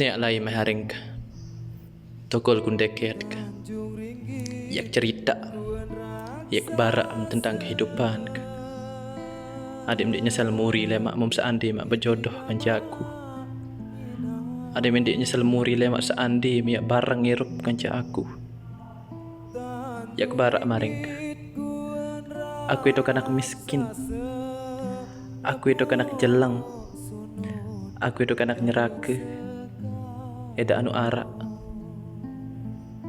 Nek lai maharing ka tokol kundeket ka yak cerita yak bara tentang kehidupan ka adik mendik nyesal muri le mak mum seandi mak berjodoh kan aku adik mendik nyesal muri le mak seandi yak barang ngirup kan aku yak bara maring ka aku itu kanak miskin, aku itu kanak jelang, aku itu kanak nyerake eda anu arak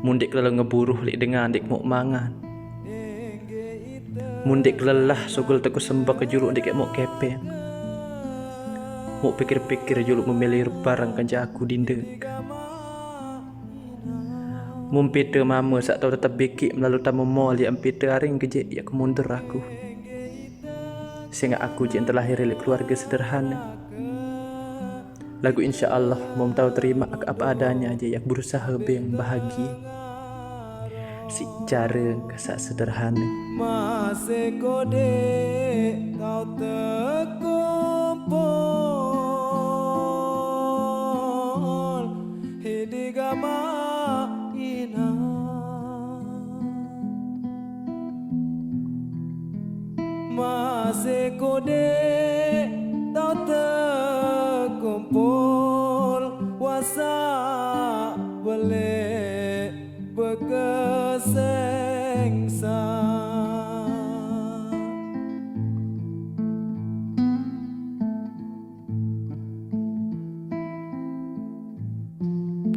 mundik lelah ngeburuh lik dengan dik mau mangan mundik lelah sugul teku sembah ke juluk dik mau kepeng mau pikir-pikir juluk memilih barang kanca aku dindek mumpite mama sak tau tetap bikik melalui tamu mall yang pite aring kejek yak kemundur aku sehingga aku jek terlahir dari keluarga sederhana. Lagu insyaAllah mau tahu terima apa adanya aja yang berusaha yang bahagia si cara kesak sederhana masih kode kau terkumpul hidigama ina masih kode